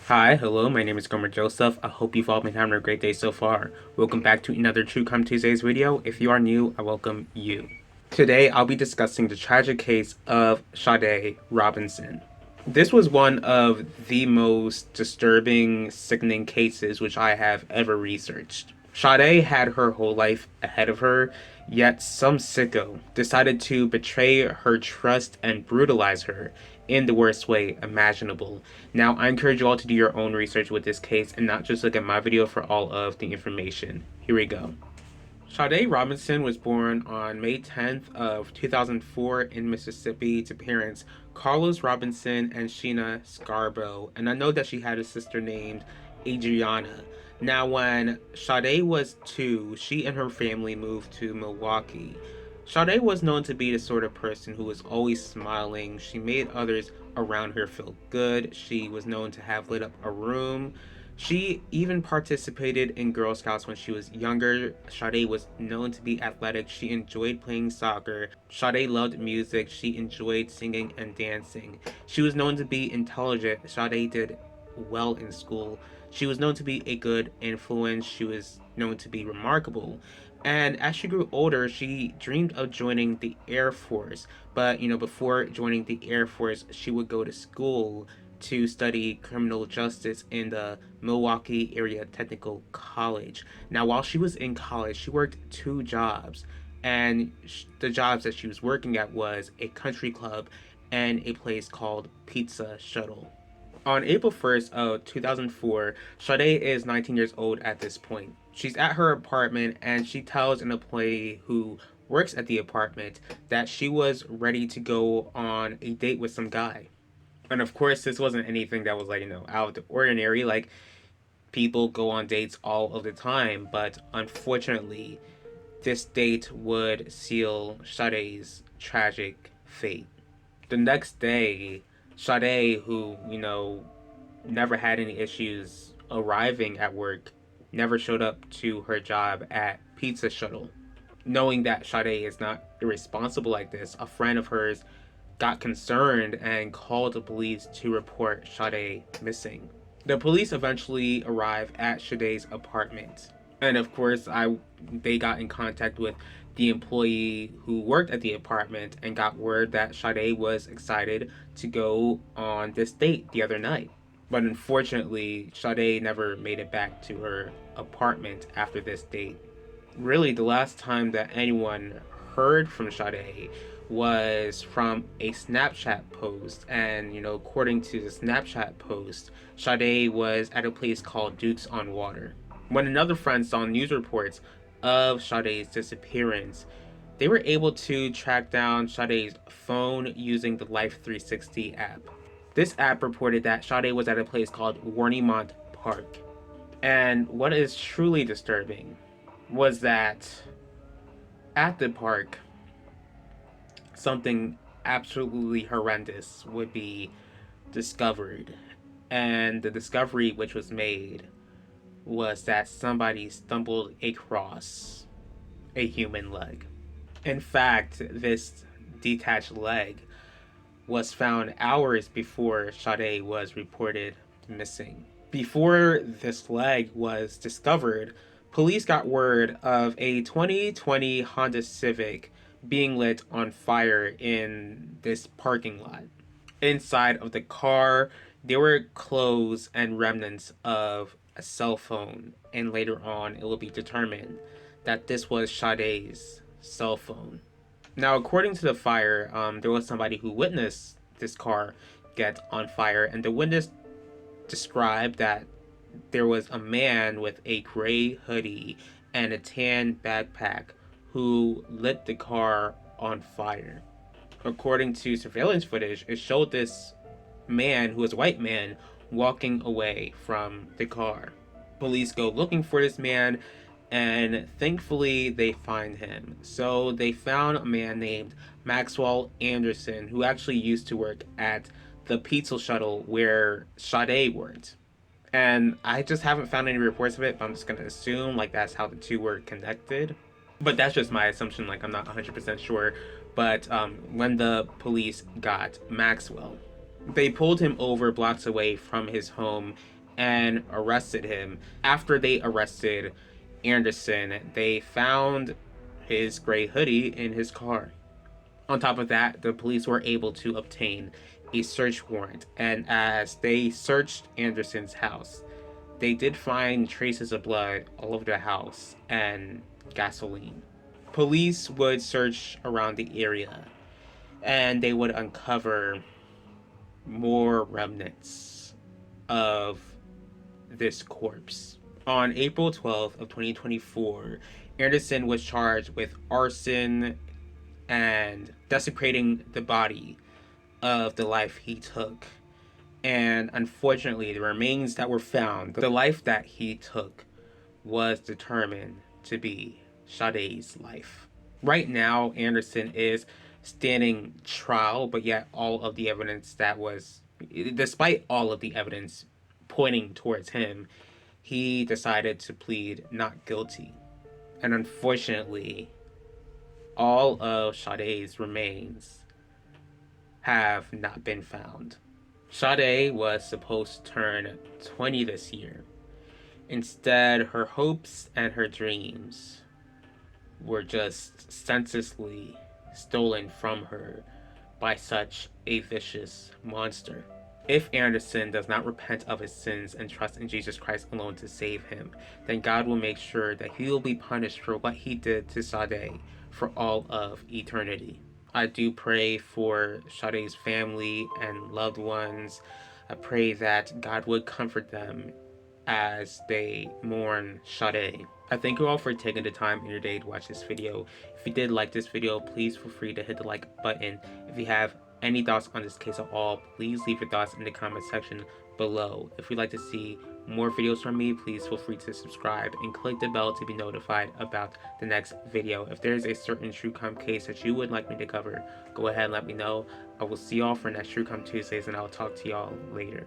Hi, hello, my name is Gomer Joseph. I hope you've all been having a great day so far. Welcome back to another True Crime Tuesdays video. If you are new, I welcome you. Today, I'll be discussing the tragic case of Sade Robinson. This was one of the most disturbing, sickening cases which I have ever researched. Sade had her whole life ahead of her, yet some sicko decided to betray her trust and brutalize her in the worst way imaginable. Now, I encourage you all to do your own research with this case and not just look at my video for all of the information. Here we go. Sade Robinson was born on May 10th of 2004 in Mississippi to parents Carlos Robinson and Sheena Scarborough, and I know that she had a sister named Adriana. Now, when Sade was 2, she and her family moved to Milwaukee. Sade was known to be the sort of person who was always smiling. She made others around her feel good. She was known to have lit up a room. She even participated in Girl Scouts when she was younger. Sade was known to be athletic. She enjoyed playing soccer. Sade loved music. She enjoyed singing and dancing. She was known to be intelligent. Sade did well in school. She was known to be a good influence. She was known to be remarkable. And as she grew older, she dreamed of joining the Air Force. But, before joining the Air Force, she would go to school to study criminal justice in the Milwaukee Area Technical College. Now, while she was in college, she worked 2 jobs. And the jobs that she was working at was a country club and a place called Pizza Shuttle. On April 1st of 2004, Sade is 19 years old at this point. She's at her apartment and she tells an employee who works at the apartment that she was ready to go on a date with some guy. And of course, this wasn't anything that was out of the ordinary. Like, people go on dates all of the time, but unfortunately, this date would seal Sade's tragic fate. The next day, Sade, who, never had any issues arriving at work, never showed up to her job at Pizza Shuttle. Knowing that Sade is not irresponsible like this, a friend of hers got concerned and called the police to report Sade missing. The police eventually arrived at Sade's apartment. And of course, they got in contact with the employee who worked at the apartment and got word that Sade was excited to go on this date the other night. But unfortunately, Sade never made it back to her apartment after this date. Really, the last time that anyone heard from Sade was from a Snapchat post. And, according to the Snapchat post, Sade was at a place called Dukes on Water. When another friend saw news reports of Sade's disappearance, they were able to track down Sade's phone using the Life 360 app. This app reported that Sade was at a place called Warnymont Park. And what is truly disturbing was that at the park, something absolutely horrendous would be discovered. And the discovery which was made was that somebody stumbled across a human leg. In fact, this detached leg was found hours before Sade was reported missing. Before this leg was discovered, police got word of a 2020 Honda Civic being lit on fire in this parking lot. Inside of the car, there were clothes and remnants of a cell phone, and later on it will be determined that this was Sade's cell phone. Now, according to the fire, there was somebody who witnessed this car get on fire, and the witness described that there was a man with a gray hoodie and a tan backpack who lit the car on fire. According to surveillance footage, it showed this man, who was a white man, walking away from the car. Police go looking for this man, and thankfully they find him. So they found a man named Maxwell Anderson, who actually used to work at the Pizza Shuttle where Sade worked. And I just haven't found any reports of it, but I'm just going to assume that's how the two were connected. But that's just my assumption, I'm not 100% sure. But when the police got Maxwell, they pulled him over blocks away from his home and arrested him. After they arrested Anderson, they found his gray hoodie in his car. On top of that, the police were able to obtain a search warrant, and as they searched Anderson's house, they did find traces of blood all over the house and gasoline. Police would search around the area, and they would uncover more remnants of this corpse. On April 12th of 2024, Anderson was charged with arson and desecrating the body of the life he took. And unfortunately, the remains that were found, the life that he took, was determined to be Sade's life. Right now, Anderson is standing trial, but yet all of the evidence that was, despite all of the evidence pointing towards him, he decided to plead not guilty. And unfortunately, all of Sade's remains have not been found. Sade was supposed to turn 20 this year. Instead, her hopes and her dreams were just senselessly stolen from her by such a vicious monster. If Anderson does not repent of his sins and trust in Jesus Christ alone to save him, then God will make sure that he will be punished for what he did to Sade for all of eternity. I do pray for Sade's family and loved ones. I pray that God would comfort them as they mourn Sade. I thank you all for taking the time in your day to watch this video. If you did like this video, please feel free to hit the like button. If you have any thoughts on this case at all, please leave your thoughts in the comment section below. If you'd like to see more videos from me, please feel free to subscribe and click the bell to be notified about the next video. If there is a certain true crime case that you would like me to cover, go ahead and let me know. I will see y'all for next True Crime Tuesdays, and I'll talk to y'all later.